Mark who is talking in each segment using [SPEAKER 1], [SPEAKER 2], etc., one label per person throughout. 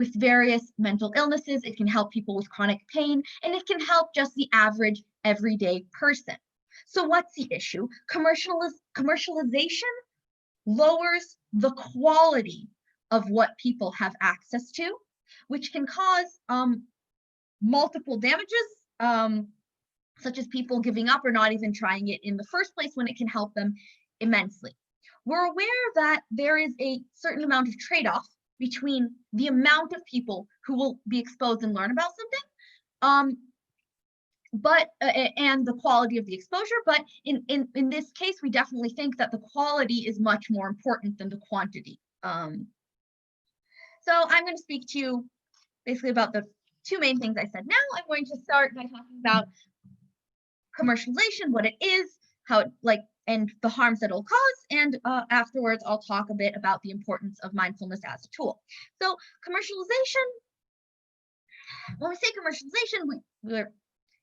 [SPEAKER 1] with various mental illnesses. It can help people with chronic pain, and it can help just the average everyday person. So what's the issue? Commercialization lowers the quality of what people have access to, which can cause multiple damages, such as people giving up or not even trying it in the first place when it can help them immensely. We're aware that there is a certain amount of trade-off between the amount of people who will be exposed and learn about something, and the quality of the exposure. But in this case, we definitely think that the quality is much more important than the quantity. So I'm going to speak to you basically about the two main things I said. Now I'm going to start by talking about commercialization, what it is, how it and the harms that it'll cause, and afterwards I'll talk a bit about the importance of mindfulness as a tool. So commercialization, when we say commercialization,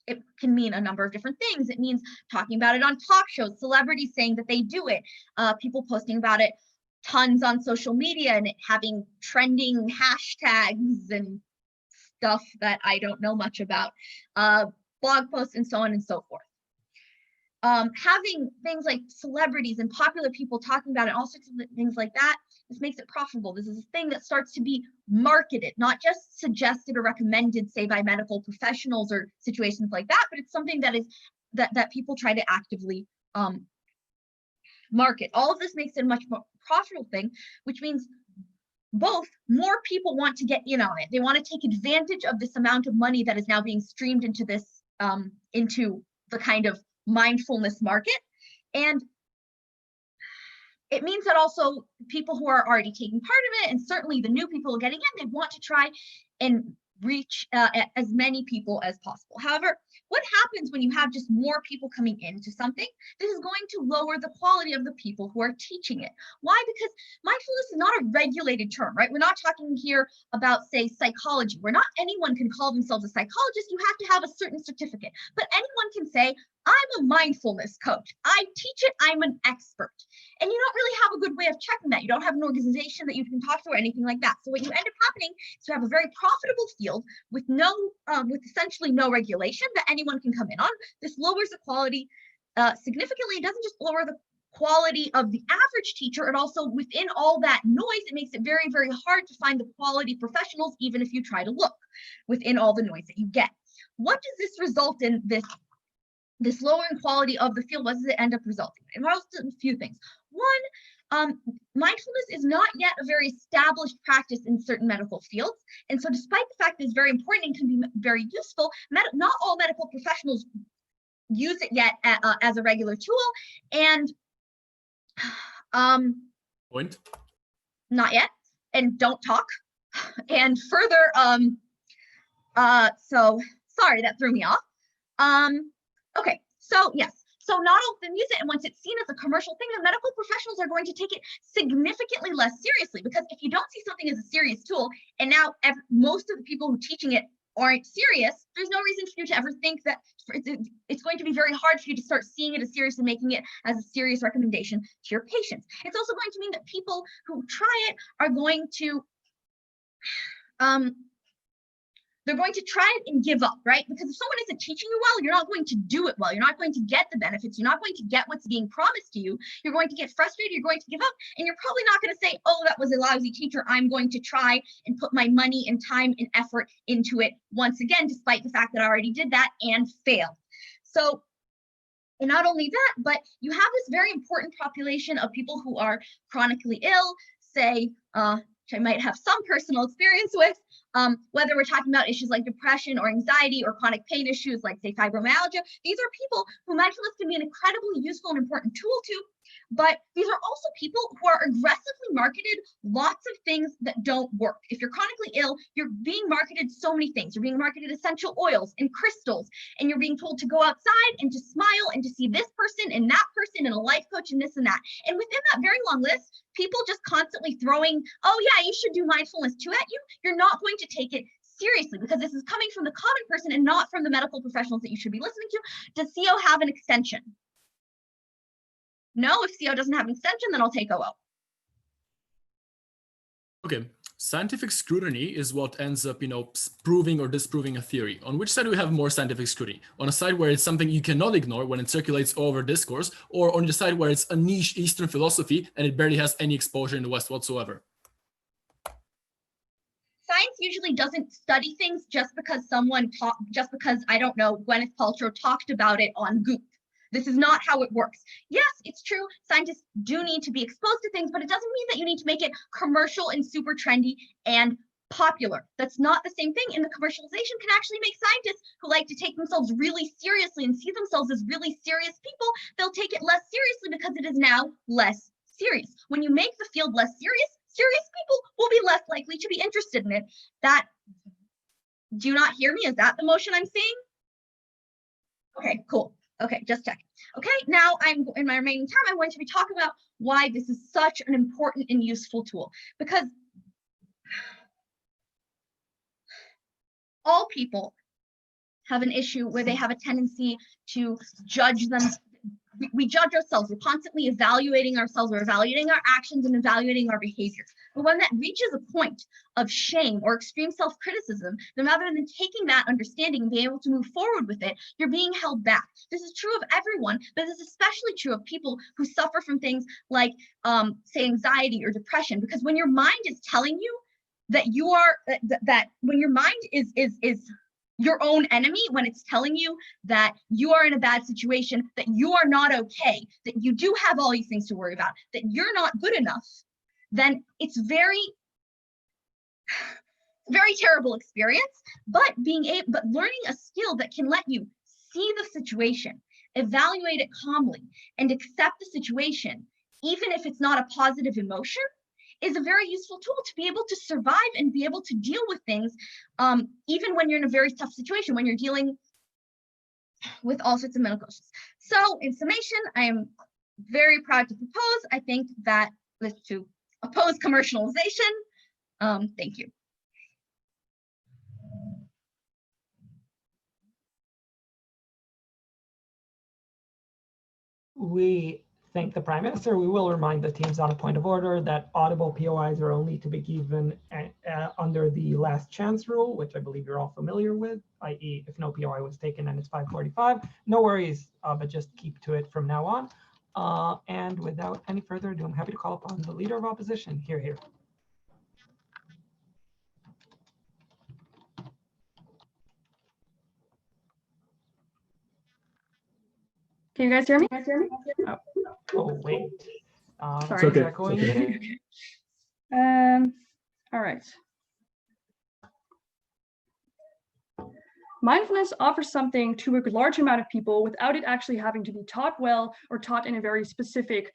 [SPEAKER 1] it can mean a number of different things. It means talking about it on talk shows, celebrities saying that they do it, people posting about it tons on social media, and it having trending hashtags and stuff that I don't know much about, blog posts and so on and so forth. Having things like celebrities and popular people talking about it, all sorts of things like that, this makes it profitable. This is a thing that starts to be marketed, not just suggested or recommended, say, by medical professionals or situations like that, but it's something that is that people try to actively market. All of this makes it a much more profitable thing, which means both more people want to get in on it. They want to take advantage of this amount of money that is now being streamed into this, into the kind of mindfulness market. And it means that also people who are already taking part of it, and certainly the new people getting in, they want to try and reach as many people as possible. However, what happens when you have just more people coming into something? This is going to lower the quality of the people who are teaching it. Why? Because mindfulness is not a regulated term, right? We're not talking here about, say, psychology, where not anyone can call themselves a psychologist. You have to have a certain certificate, but anyone can say, I'm a mindfulness coach. I teach it, I'm an expert. And you don't really have a good way of checking that. You don't have an organization that you can talk to or anything like that. So what you end up happening is you have a very profitable field with with essentially no regulation that anyone can come in on. This lowers the quality significantly. It doesn't just lower the quality of the average teacher, it also, within all that noise, it makes it very, very hard to find the quality professionals, even if you try to look within all the noise that you get. What does this result in, this lowering quality of the field? What does it end up resulting in? It results in a few things. One, mindfulness is not yet a very established practice in certain medical fields. And so despite the fact that it's very important and can be very useful, not all medical professionals use it yet as a regular tool. And
[SPEAKER 2] point?
[SPEAKER 1] Not yet, and don't talk. And further, so sorry, that threw me off. Okay, so yes, so not all of them use it, and once it's seen as a commercial thing, the medical professionals are going to take it significantly less seriously, because if you don't see something as a serious tool, and now most of the people who are teaching it aren't serious, there's no reason for you to ever think that it's going to be very hard for you to start seeing it as serious and making it as a serious recommendation to your patients. It's also going to mean that people who try it are going to they're going to try it and give up, right? Because if someone isn't teaching you well, you're not going to do it well. You're not going to get the benefits. You're not going to get what's being promised to you. You're going to get frustrated. You're going to give up. And you're probably not going to say, oh, that was a lousy teacher. I'm going to try and put my money and time and effort into it once again, despite the fact that I already did that and failed. So, and not only that, but you have this very important population of people who are chronically ill, say, which I might have some personal experience with, whether we're talking about issues like depression or anxiety or chronic pain issues like, say, fibromyalgia. These are people who mindfulness can be an incredibly useful and important tool to, but these are also people who are aggressively marketed lots of things that don't work. If you're chronically ill, you're being marketed so many things. You're being marketed essential oils and crystals, and you're being told to go outside and to smile and to see this person and that person and a life coach and this and that. And within that very long list, people just constantly throwing, oh yeah, you should do mindfulness too at you, you're not going to take it seriously, because this is coming from the common person and not from the medical professionals that you should be listening to. Does CO have an extension? No, if CO doesn't have an extension, then I'll take OO.
[SPEAKER 2] Okay, Scientific scrutiny is what ends up, proving or disproving a theory. On which side do we have more scientific scrutiny? On a side where it's something you cannot ignore when it circulates over discourse, or on the side where it's a niche Eastern philosophy and it barely has any exposure in the West whatsoever?
[SPEAKER 1] Science usually doesn't study things just because I don't know, Gwyneth Paltrow talked about it on Goop. This is not how it works. Yes, it's true. Scientists do need to be exposed to things, but it doesn't mean that you need to make it commercial and super trendy and popular. That's not the same thing. And the commercialization can actually make scientists who like to take themselves really seriously and see themselves as really serious people, they'll take it less seriously because it is now less serious. When you make the field less serious, serious people will be less likely to be interested in it. Do you not hear me? Is that the motion I'm seeing? Okay, cool. Okay, just check. Okay, now in my remaining time, I'm going to be talking about why this is such an important and useful tool, because all people have an issue where they have a tendency to judge them. We judge ourselves. We're constantly evaluating ourselves. We're evaluating our actions and evaluating our behaviors. But when that reaches a point of shame or extreme self-criticism, then rather than taking that understanding and being able to move forward with it, you're being held back. This is true of everyone, but this is especially true of people who suffer from things like, say, anxiety or depression. Because when your mind is telling you that you are, when your mind is your own enemy, when it's telling you that you are in a bad situation, that you are not okay, that you do have all these things to worry about, that you're not good enough, then it's very terrible experience. But learning a skill that can let you see the situation, evaluate it calmly, and accept the situation, even if it's not a positive emotion, is a very useful tool to be able to survive and be able to deal with things, even when you're in a very tough situation, when you're dealing with all sorts of medical issues. So in summation, I am very proud to propose, I think that to oppose commercialization. Thank you.
[SPEAKER 3] We thank the Prime Minister. We will remind the teams on a point of order that audible POIs are only to be given under the last chance rule, which I believe you're all familiar with, i.e. if no POI was taken and it's 5:45, no worries, but just keep to it from now on. And without any further ado, I'm happy to call upon the Leader of Opposition. Here.
[SPEAKER 4] Can you guys hear me?
[SPEAKER 3] Oh, wait.
[SPEAKER 4] Sorry.
[SPEAKER 3] Is that going okay?
[SPEAKER 4] All right. Mindfulness offers something to a large amount of people without it actually having to be taught well or taught in a very specific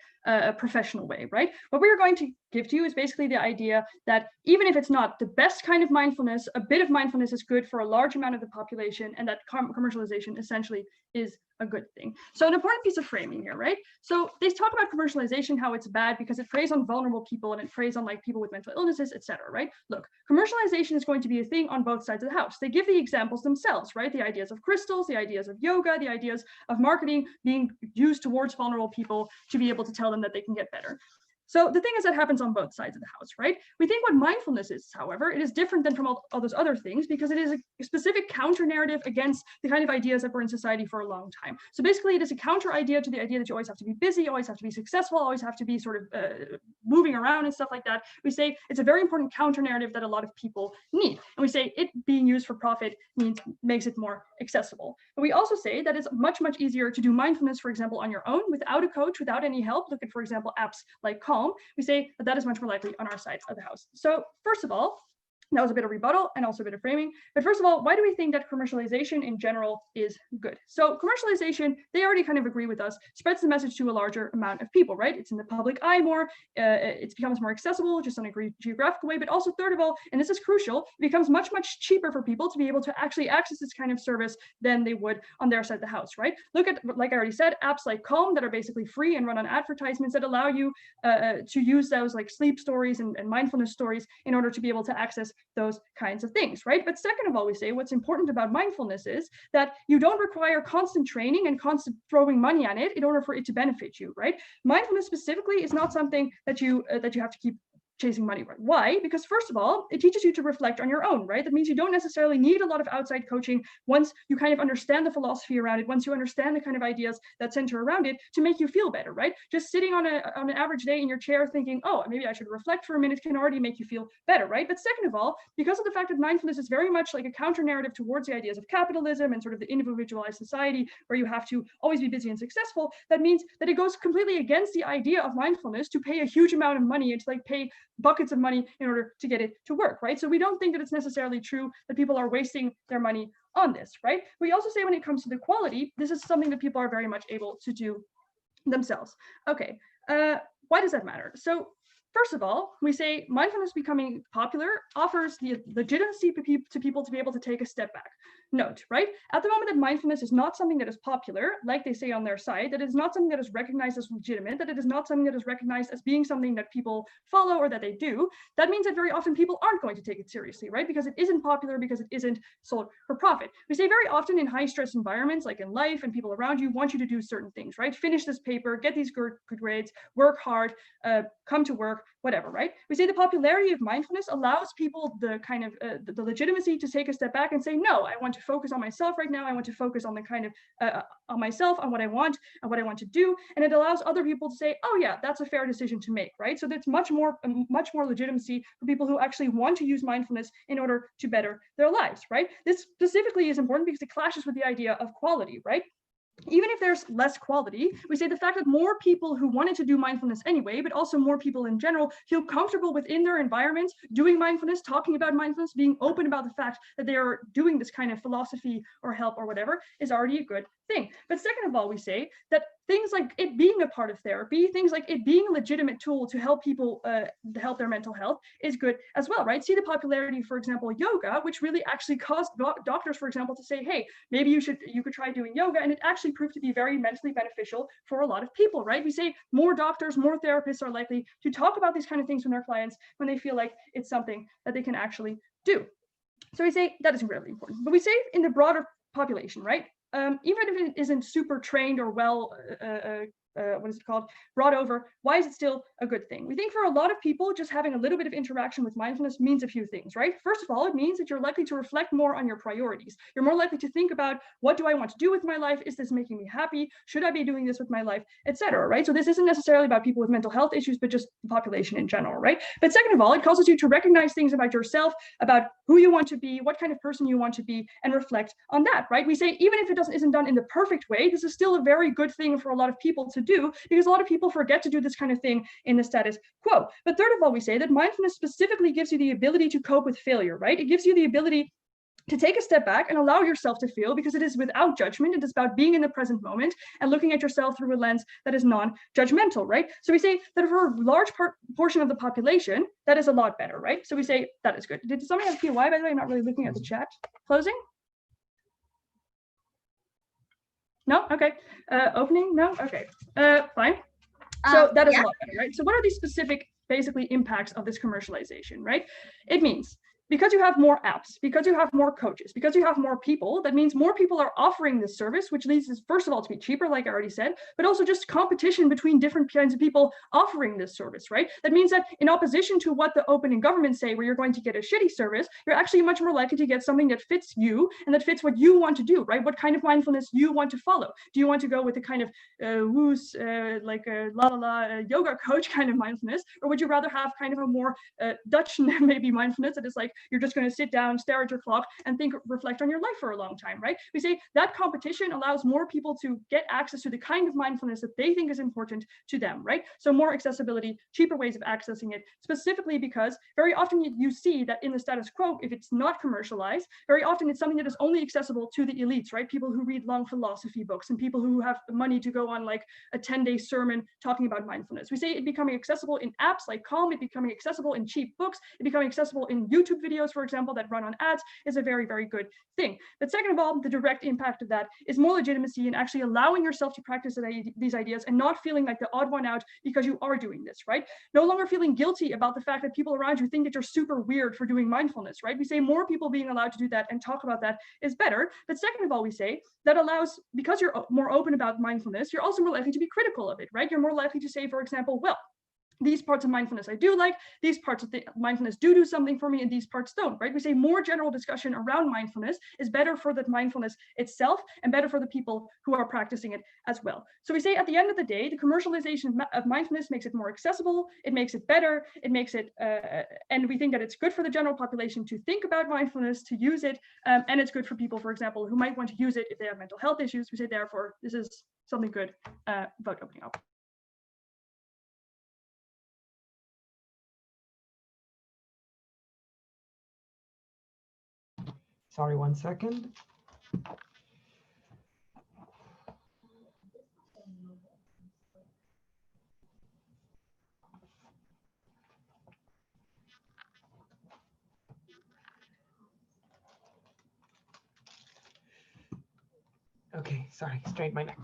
[SPEAKER 4] professional way, right? What we are going to give to you is basically the idea that even if it's not the best kind of mindfulness, a bit of mindfulness is good for a large amount of the population, and that commercialization essentially is a good thing. So an important piece of framing here, right? So they talk about commercialization, how it's bad because it preys on vulnerable people and it preys on like people with mental illnesses, etc. Right? Look, commercialization is going to be a thing on both sides of the house. They give the examples themselves, right? The ideas of crystals, the ideas of yoga, the ideas of marketing being used towards vulnerable people to be able to tell them that they can get better. So the thing is that happens on both sides of the house, right? We think what mindfulness is, however, it is different than from all those other things because it is a specific counter narrative against the kind of ideas that were in society for a long time. So basically it is a counter idea to the idea that you always have to be busy, always have to be successful, always have to be sort of moving around and stuff like that. We say it's a very important counter narrative that a lot of people need. And we say it being used for profit makes it more accessible. But we also say that it's much, much easier to do mindfulness, for example, on your own without a coach, without any help. Look at, for example, apps like Calm. We say that that is much more likely on our side of the house. So first of all, that was a bit of rebuttal and also a bit of framing. But first of all, why do we think that commercialization in general is good? So commercialization, they already kind of agree with us, spreads the message to a larger amount of people, right? It's in the public eye more, it becomes more accessible just on a geographical way, but also third of all, and this is crucial, it becomes much, much cheaper for people to be able to actually access this kind of service than they would on their side of the house, right? Look at, like I already said, apps like Calm that are basically free and run on advertisements that allow you to use those like sleep stories and mindfulness stories in order to be able to access those kinds of things, right? But second of all, we say what's important about mindfulness is that you don't require constant training and constant throwing money at it in order for it to benefit you, right? Mindfulness specifically is not something that you have to keep chasing money, right? Why? Because first of all, it teaches you to reflect on your own, right? That means you don't necessarily need a lot of outside coaching once you kind of understand the philosophy around it, once you understand the kind of ideas that center around it to make you feel better, right? Just sitting on an average day in your chair thinking, oh, maybe I should reflect for a minute can already make you feel better, right? But second of all, because of the fact that mindfulness is very much like a counter narrative towards the ideas of capitalism and sort of the individualized society where you have to always be busy and successful, that means that it goes completely against the idea of mindfulness to pay a huge amount of money and to like pay buckets of money in order to get it to work, right? So we don't think that it's necessarily true that people are wasting their money on this, right? We also say when it comes to the quality, this is something that people are very much able to do themselves. Okay, why does that matter? So first of all, we say mindfulness becoming popular offers the legitimacy to people to be able to take a step back. Note, right? At the moment that mindfulness is not something that is popular, like they say on their site, that it is not something that is recognized as legitimate, that it is not something that is recognized as being something that people follow or that they do, that means that very often people aren't going to take it seriously, right? Because it isn't popular, because it isn't sold for profit. We say very often in high stress environments, like in life and people around you want you to do certain things, right? Finish this paper, get these good grades, work hard, come to work, whatever, right? We say the popularity of mindfulness allows people the kind of the legitimacy to take a step back and say, no, I want to focus on myself right now. I want to focus on the kind of on myself, on what I want and what I want to do. And it allows other people to say, oh yeah, that's a fair decision to make, right? So that's much more legitimacy for people who actually want to use mindfulness in order to better their lives, right? This specifically is important because it clashes with the idea of quality, right? Even if there's less quality, we say the fact that more people who wanted to do mindfulness anyway, but also more people in general feel comfortable within their environments, doing mindfulness, talking about mindfulness, being open about the fact that they are doing this kind of philosophy or help or whatever is already a good thing. But second of all, we say that things like it being a part of therapy, things like it being a legitimate tool to help people help their mental health is good as well, right? See the popularity, for example, yoga, which really actually caused doctors, for example, to say, hey, maybe you could try doing yoga, and it actually proved to be very mentally beneficial for a lot of people, right? We say more doctors, more therapists are likely to talk about these kind of things with their clients when they feel like it's something that they can actually do. So we say that is really important. But we say in the broader population, right? Even if it isn't super trained or well, what is it called, brought over, why is it still a good thing? We think for a lot of people, just having a little bit of interaction with mindfulness means a few things, right? First of all, it means that you're likely to reflect more on your priorities. You're more likely to think about, what do I want to do with my life? Is this making me happy? Should I be doing this with my life, etc., right? So this isn't necessarily about people with mental health issues, but just the population in general, right? But second of all, it causes you to recognize things about yourself, about who you want to be, what kind of person you want to be, and reflect on that, right? We say, even if it isn't done in the perfect way, this is still a very good thing for a lot of people to do, because a lot of people forget to do this kind of thing in the status quo. But third of all, we say that mindfulness specifically gives you the ability to cope with failure, right? It gives you the ability to take a step back and allow yourself to feel, because it is without judgment. It is about being in the present moment and looking at yourself through a lens that is non-judgmental, right? So we say that for a large portion of the population, that is a lot better, right? So we say that is good. Did somebody have POI, by the way? I'm not really looking at the chat. Closing? No? Okay. Opening? No? Okay. Fine. So that is a lot better, right? So what are these specific, basically, impacts of this commercialization, right? It means because you have more apps, because you have more coaches, because you have more people, that means more people are offering this service, which leads us, first of all, to be cheaper, like I already said, but also just competition between different kinds of people offering this service, right? That means that in opposition to what the open and government say, where you're going to get a shitty service, you're actually much more likely to get something that fits you and that fits what you want to do, right? What kind of mindfulness you want to follow. Do you want to go with the kind of woos, like a yoga coach kind of mindfulness, or would you rather have kind of a more Dutch maybe mindfulness that is like, you're just going to sit down, stare at your clock, and reflect on your life for a long time, right? We say that competition allows more people to get access to the kind of mindfulness that they think is important to them, right? So more accessibility, cheaper ways of accessing it, specifically because very often you see that in the status quo, if it's not commercialized, very often it's something that is only accessible to the elites, right? People who read long philosophy books and people who have the money to go on like a 10-day sermon talking about mindfulness. We say it becoming accessible in apps like Calm, it becoming accessible in cheap books, it becoming accessible in YouTube videos, for example, that run on ads is a very, very good thing. But second of all, the direct impact of that is more legitimacy and actually allowing yourself to practice these ideas and not feeling like the odd one out because you are doing this, right? No longer feeling guilty about the fact that people around you think that you're super weird for doing mindfulness, right? We say more people being allowed to do that and talk about that is better. But second of all, we say that allows, because you're more open about mindfulness, you're also more likely to be critical of it, right? You're more likely to say, for example, well, these parts of mindfulness I do like, these parts of the mindfulness do something for me, and these parts don't, right? We say more general discussion around mindfulness is better for the mindfulness itself and better for the people who are practicing it as well. So we say at the end of the day, the commercialization of mindfulness makes it more accessible, it makes it better, it makes it, and we think that it's good for the general population to think about mindfulness, to use it, and it's good for people, for example, who might want to use it if they have mental health issues. We say, therefore, this is something good about opening up.
[SPEAKER 3] Sorry, 1 second. Okay, sorry, straighten my neck.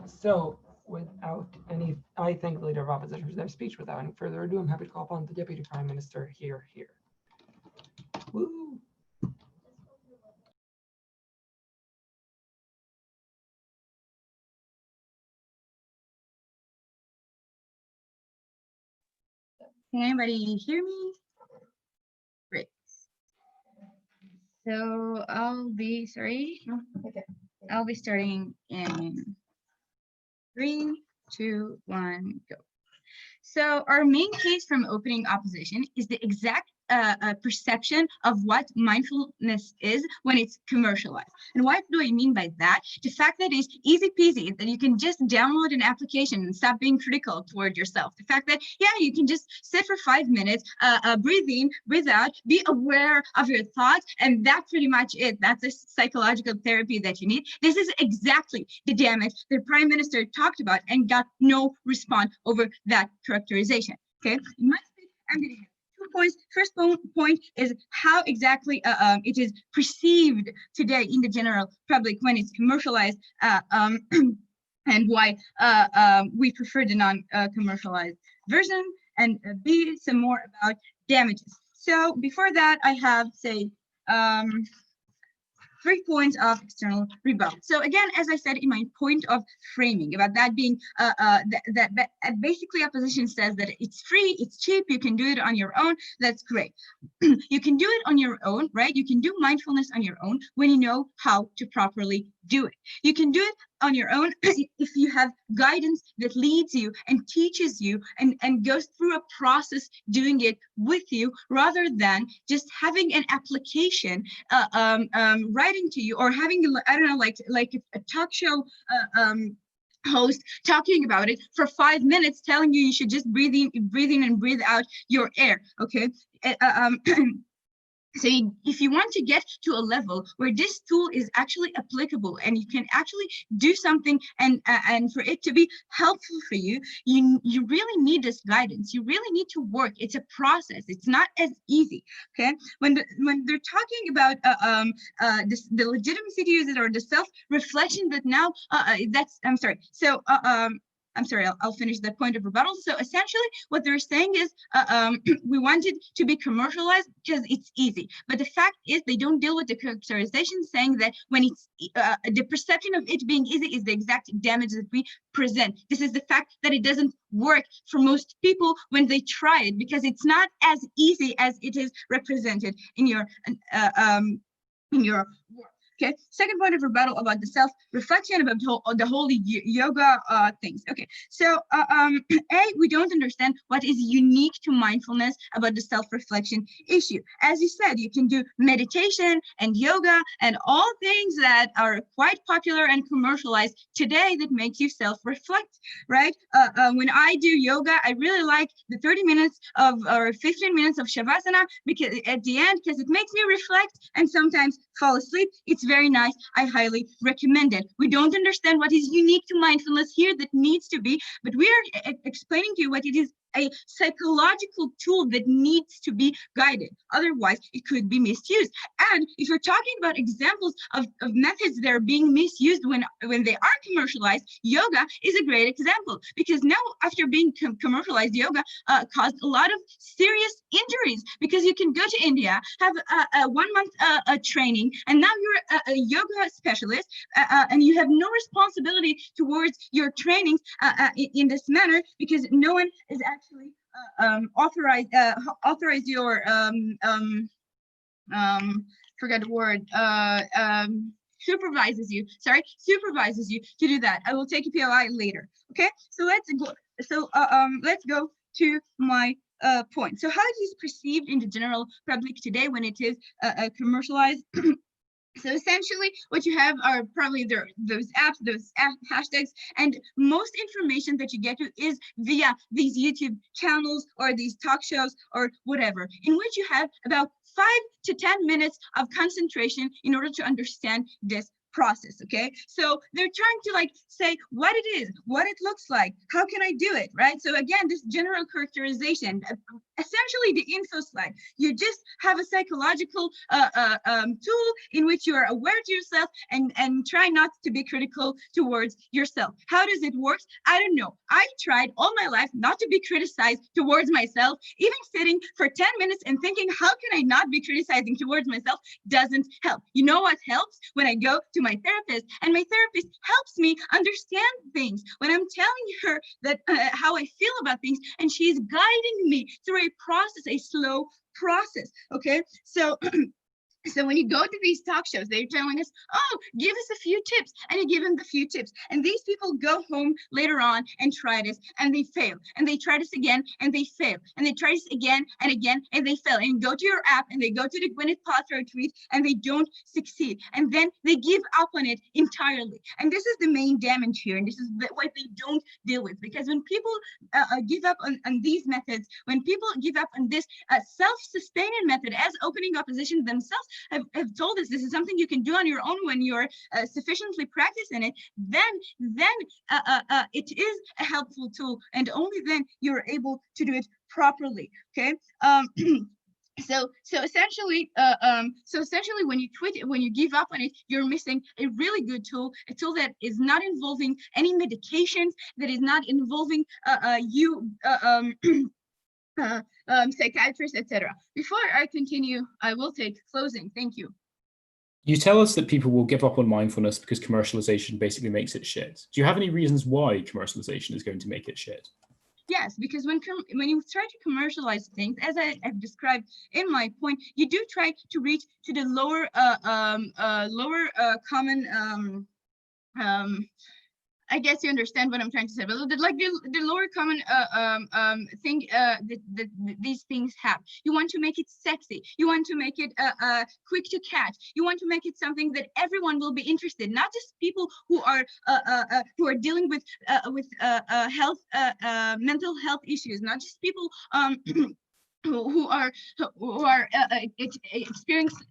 [SPEAKER 3] So without any, I thank the Leader of Opposition for their speech. Without any further ado, I'm happy to call upon the Deputy Prime Minister here. Woo.
[SPEAKER 5] Can anybody hear me? Great. So I'll be starting in 3, 2, 1, go. So our main case from opening opposition is the exact perception of what mindfulness is when it's commercialized. And what do I mean by that? The fact that it's easy peasy, that you can just download an application and stop being critical toward yourself. The fact that, yeah, you can just sit for 5 minutes, breathe in, breathe out, be aware of your thoughts, and that's pretty much it. That's the psychological therapy that you need. This is exactly the damage the Prime Minister talked about and got no response over that characterization. Okay, in my speech, I'm going to have 2 points. First point is how exactly it is perceived today in the general public when it's commercialized, and why we prefer the non-commercialized version, and B, some more about damages. So before that, I have, say, 3 points of external rebuttal. So again, as I said in my point of framing about that being that basically opposition says that it's free, it's cheap, you can do it on your own. That's great. You can do it on your own, right? You can do mindfulness on your own when you know how to properly do it. You can do it on your own if you have guidance that leads you and teaches you and goes through a process doing it with you, rather than just having an application writing to you, or having, I don't know, like a talk show host talking about it for 5 minutes, telling you should just breathe in and breathe out your air. Okay. So if you want to get to a level where this tool is actually applicable and you can actually do something and for it to be helpful for you, you really need this guidance. You really need to work. It's a process. It's not as easy. Okay. When they're talking about the legitimacy to use it, or the self-reflection that now I'm sorry. So I'm sorry, I'll finish that point of rebuttal. So essentially what they're saying is we want it to be commercialized because it's easy. But the fact is they don't deal with the characterization, saying that when it's the perception of it being easy is the exact damage that we present. This is the fact that it doesn't work for most people when they try it, because it's not as easy as it is represented in your work. Okay, second point of rebuttal about the self-reflection, about the whole yoga things. Okay, so we don't understand what is unique to mindfulness about the self-reflection issue. As you said, you can do meditation and yoga and all things that are quite popular and commercialized today that makes you self-reflect, right? When I do yoga, I really like the 30 minutes or 15 minutes of shavasana, because at the end, because it makes me reflect and sometimes fall asleep. It's very nice. I highly recommend it. We don't understand what is unique to mindfulness here that needs to be, but we are explaining to you what it is, a psychological tool that needs to be guided. Otherwise, it could be misused. And if you're talking about examples of methods that are being misused when they are commercialized, yoga is a great example, because now after being commercialized, yoga caused a lot of serious injuries, because you can go to India, have a 1 month training, and now you're a yoga specialist, and you have no responsibility towards your trainings in this manner, because no one is actually authorize your forget the word, supervises you to do that. I will take a POI later. Okay, so let's go. So let's go to my point. So how it is perceived in the general public today when it is commercialized. So essentially what you have are probably those apps, those hashtags, and most information that you get to is via these YouTube channels or these talk shows or whatever, in which you have about 5 to 10 minutes of concentration in order to understand this process. Okay, so they're trying to like say what it is, what it looks like, how can I do it, right? So again, this general characterization, essentially the info slide, you just have a psychological tool in which you are aware to yourself and try not to be critical towards yourself. How does it work? I don't know. I tried all my life not to be criticized towards myself. Even sitting for 10 minutes and thinking, how can I not be criticizing towards myself, doesn't help. You know what helps? When I go to my therapist, and my therapist helps me understand things. When I'm telling her that how I feel about things, and she's guiding me through a process, a slow process. Okay, so so when you go to these talk shows, they're telling us, oh, give us a few tips, and you give them the few tips, and these people go home later on and try this, and they fail, and they try this again, and they fail, and they try this again and again, and they fail, and go to your app, and they go to the Gwyneth Paltrow tweet, and they don't succeed, and then they give up on it entirely. And this is the main damage here, and this is what they don't deal with, because when people give up on these methods, when people give up on this self-sustaining method, as opening opposition themselves have told us, this is something you can do on your own when you're sufficiently practiced in it, then it is a helpful tool, and only then you're able to do it properly. Okay. So essentially when you quit, when you give up on it, you're missing a really good tool, a tool that is not involving any medications, that is not involving psychiatrists, etc. Before I continue, I will take closing. Thank you.
[SPEAKER 6] You tell us that people will give up on mindfulness because commercialization basically makes it shit. Do you have any reasons why commercialization is going to make it shit?
[SPEAKER 5] Yes, because when you try to commercialize things, as I've described in my point, you do try to reach to the lower common I guess you understand what I'm trying to say, but like the lower common thing that these things have. You want to make it sexy. You want to make it quick to catch. You want to make it something that everyone will be interested. Not just people who are dealing with health, mental health issues. Not just people who are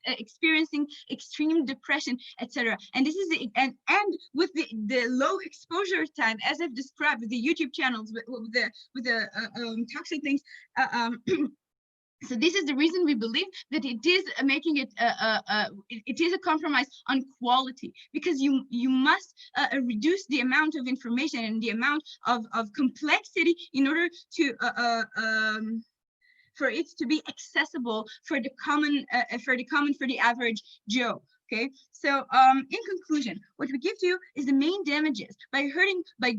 [SPEAKER 5] experiencing extreme depression, etc. And this is and with the low exposure time, as I've described with the YouTube channels, with the toxic things. So this is the reason we believe that it is making it it is a compromise on quality, because you must reduce the amount of information and the amount of complexity in order to for it to be accessible for the average Joe. Okay, so in conclusion, what we give to you is the main damages by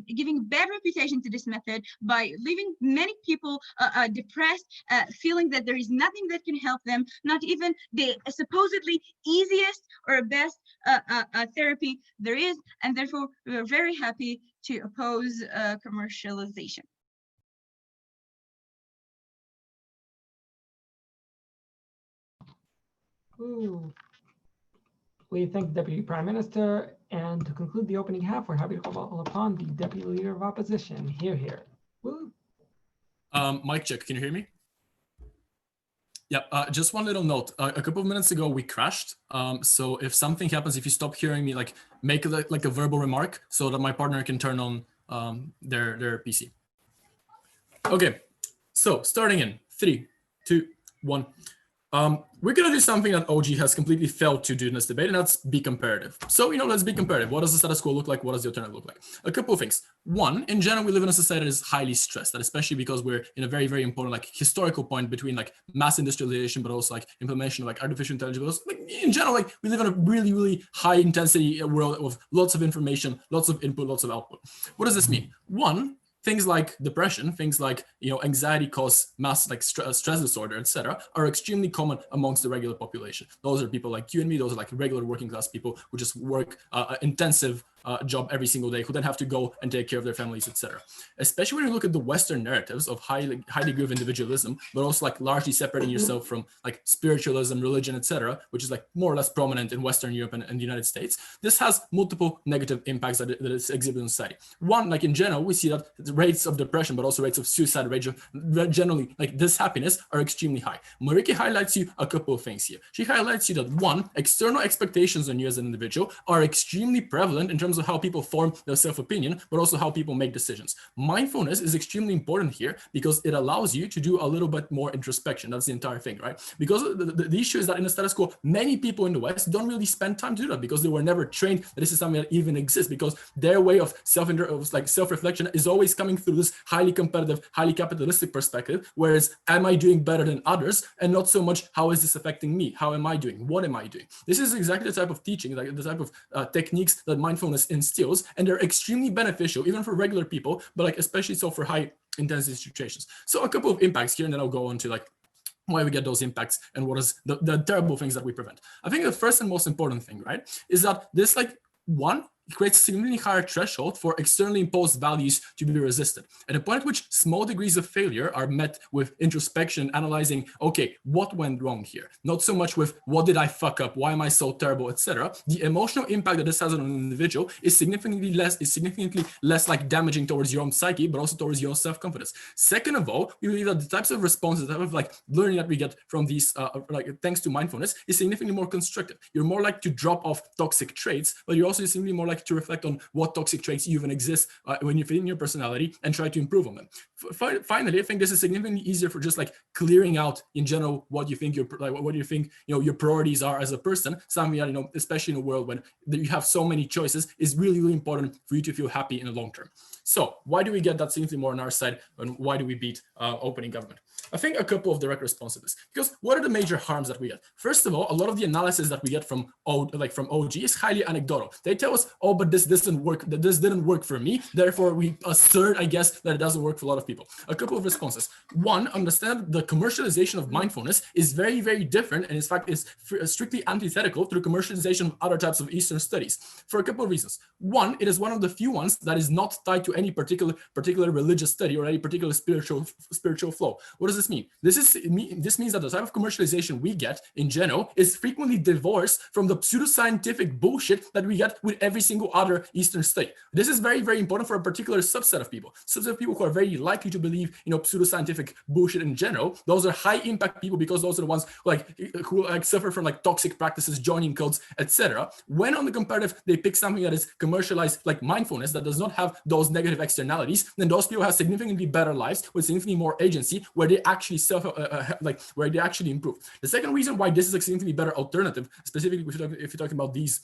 [SPEAKER 5] giving bad reputation to this method, by leaving many people depressed, feeling that there is nothing that can help them, not even the supposedly easiest or best therapy there is, and therefore we're very happy to oppose commercialization.
[SPEAKER 3] Ooh. We thank the Deputy Prime Minister, and to conclude the opening half, we're happy to call upon the Deputy Leader of Opposition. Hear, hear. Woo.
[SPEAKER 2] Mic check, can you hear me? Yeah, just one little note. A couple of minutes ago, we crashed. So if something happens, if you stop hearing me, like make it like a verbal remark so that my partner can turn on their PC. Okay, so starting in 3, 2, 1. We're gonna do something that OG has completely failed to do in this debate, and that's be comparative. So, let's be comparative. What does the status quo look like? What does the alternative look like? A couple of things. One, in general, we live in a society that is highly stressed, and especially because we're in a very, very important, historical point between mass industrialization, but also implementation of artificial intelligence. In general, we live in a really, really high intensity world with lots of information, lots of input, lots of output. What does this mean? One, things like depression, things like anxiety cause mass like stress disorder, etc., are extremely common amongst the regular population. Those are people like you and me. Those are like regular working class people who just work intensive job every single day, who then have to go and take care of their families, etc. Especially when you look at the Western narratives of high degree of individualism, but also like largely separating yourself from like spiritualism, religion, etc., which is like more or less prominent in Western Europe and the United States. This has multiple negative impacts that it's exhibiting in society. One, like in general, we see that the rates of depression, but also rates of suicide, rates of generally like dishappiness are extremely high. Mariki highlights you a couple of things here. She highlights you that one, external expectations on you as an individual are extremely prevalent in terms of how people form their self-opinion, but also how people make decisions. Mindfulness is extremely important here because it allows you to do a little bit more introspection. That's the entire thing, right? Because the issue is that in the status quo, many people in the West don't really spend time to do that because they were never trained that this is something that even exists, because their way of self-reflection is always coming through this highly competitive, highly capitalistic perspective, whereas am I doing better than others, and not so much how is this affecting me? How am I doing? What am I doing? This is exactly the type of teaching, like the type of techniques that mindfulness instills, and they're extremely beneficial even for regular people, but like especially so for high intensity situations. So a couple of impacts here, and then I'll go on to like why we get those impacts and what is the terrible things that we prevent. I think the first and most important thing, right, is that this like one, it creates a significantly higher threshold for externally imposed values to be resisted. At a point at which small degrees of failure are met with introspection, analyzing, okay, what went wrong here? Not so much with what did I fuck up? Why am I so terrible, etc. The emotional impact that this has on an individual is significantly less like damaging towards your own psyche, but also towards your own self-confidence. Second of all, we believe that the types of responses, the type of like learning that we get from these, like thanks to mindfulness, is significantly more constructive. You're more likely to drop off toxic traits, but you're also significantly more likely to reflect on what toxic traits even exist when you fit in your personality and try to improve on them. Finally, I think this is significantly easier for just like clearing out in general what you think your priorities are as a person. Something that, especially in a world when you have so many choices, is really, really important for you to feel happy in the long term. So why do we get that significantly more on our side, and why do we beat opening government? I think a couple of direct responses to this, because what are the major harms that we get? First of all, a lot of the analysis that we get from OG is highly anecdotal. They tell us, oh, but this doesn't work, that this didn't work for me, therefore we assert, I guess, that it doesn't work for a lot of people. A couple of responses. One, understand the commercialization of mindfulness is very, very different, and in fact is strictly antithetical to the commercialization of other types of Eastern studies for a couple of reasons. One, it is one of the few ones that is not tied to any particular religious study or any particular spiritual flow. What does this mean? This means that the type of commercialization we get in general is frequently divorced from the pseudoscientific bullshit that we get with every single other Eastern study. This is very, very important for a particular subset of people. Subset of people who are very likely to believe, pseudoscientific bullshit in general. Those are high impact people because those are the ones who suffer from like toxic practices, joining cults, etc. When on the comparative, they pick something that is commercialized like mindfulness that does not have those negative externalities, then those people have significantly better lives with significantly more agency, where they actually where they actually improve. The second reason why this is a significantly better alternative, specifically if you're talking about these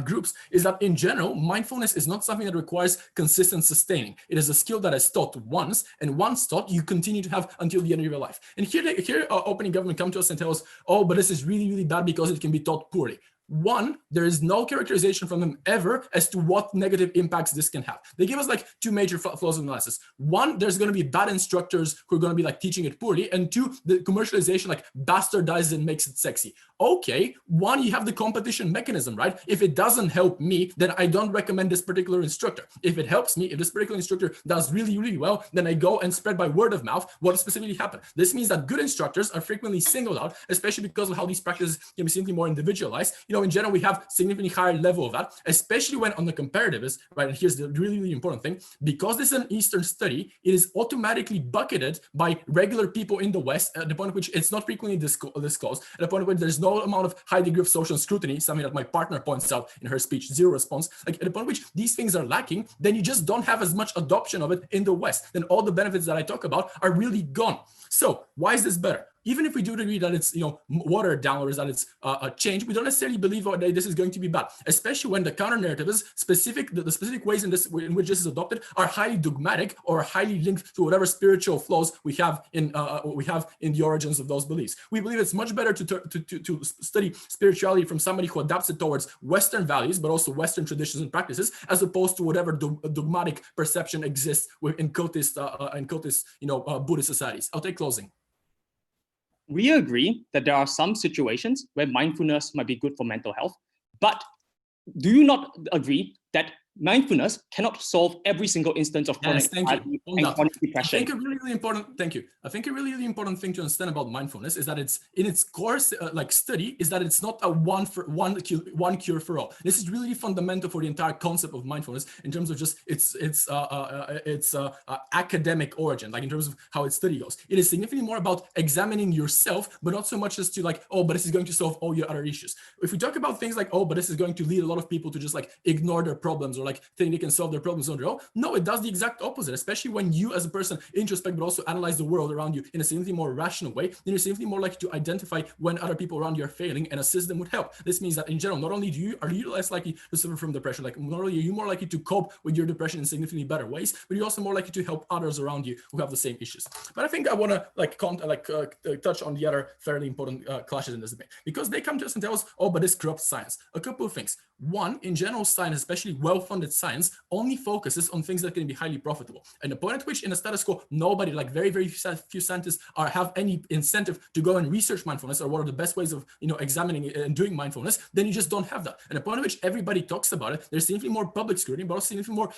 [SPEAKER 2] groups, is that in general, mindfulness is not something that requires consistent sustaining. It is a skill that is taught once, and once taught, you continue to have until the end of your life. And here opening government come to us and tell us, oh, but this is really, really bad because it can be taught poorly. One, there is no characterization from them ever as to what negative impacts this can have. They give us like two major flaws of analysis. One, there's going to be bad instructors who are going to be like teaching it poorly. And two, the commercialization like bastardizes and makes it sexy. Okay, one, you have the competition mechanism, right? If it doesn't help me, then I don't recommend this particular instructor. If it helps me, if this particular instructor does really, really well, then I go and spread by word of mouth what specifically happened. This means that good instructors are frequently singled out, especially because of how these practices can be simply more individualized. In general, we have significantly higher level of that, especially when on the comparative is, right, and here's the really, really important thing, because this is an Eastern study, it is automatically bucketed by regular people in the West at the point at which it's not frequently disclosed, at the point at which there's no amount of high degree of social scrutiny, something that my partner points out in her speech, zero response, like at the point at which these things are lacking, then you just don't have as much adoption of it in the West. Then all the benefits that I talk about are really gone. So why is this better? even if we do agree that it's watered down or that it's a change, we don't necessarily believe that this is going to be bad, especially when the counter narrative is specific. The specific ways in which this is adopted are highly dogmatic or highly linked to whatever spiritual flows we have in the origins of those beliefs. We believe it's much better to study spirituality from somebody who adapts it towards Western values, but also Western traditions and practices, as opposed to whatever dogmatic perception exists in cultist Buddhist societies. I'll take closing.
[SPEAKER 7] We agree that there are some situations where mindfulness might be good for mental health, but do you not agree that mindfulness cannot solve every single instance of chronic anxiety and chronic depression?
[SPEAKER 2] I think a really important, thank you. I think a really important thing to understand about mindfulness is that it's in its core study is that it's not a one cure for all. This is really fundamental for the entire concept of mindfulness in terms of just its academic origin, like in terms of how its study goes. It is significantly more about examining yourself, but not so much as to like, oh, but this is going to solve all your other issues. If we talk about things like, oh, but this is going to lead a lot of people to just like ignore their problems or like think they can solve their problems on their own. No, it does the exact opposite, especially when you as a person introspect, but also analyze the world around you in a significantly more rational way. Then you're significantly more likely to identify when other people around you are failing and assist them with help. This means that in general, not only are you less likely to suffer from depression, like not only are you more likely to cope with your depression in significantly better ways, but you're also more likely to help others around you who have the same issues. But I think I want to touch on the other fairly important clashes in this debate, because they come to us and tell us, oh, but this corrupts science. A couple of things. One, in general, science, especially well-funded science, only focuses on things that can be highly profitable. And the point at which in a status quo, nobody, like very, very few scientists have any incentive to go and research mindfulness or what are the best ways of examining it and doing mindfulness, then you just don't have that. And the point at which everybody talks about it, there's significantly more public scrutiny, but also significantly more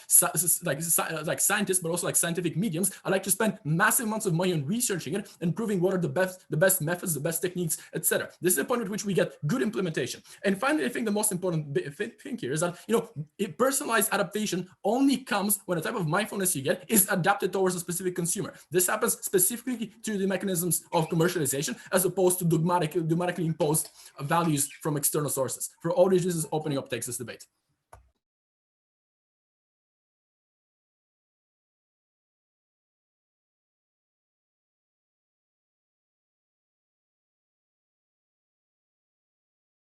[SPEAKER 2] like scientists, but also like scientific mediums. I like to spend massive amounts of money on researching it and proving what are the best methods, the best techniques, etc. This is the point at which we get good implementation. And finally, I think the most important thing here is that personalized adaptation only comes when the type of mindfulness you get is adapted towards a specific consumer. This happens specifically to the mechanisms of commercialization as opposed to dogmatically imposed values from external sources. For all these reasons, opening up takes this debate.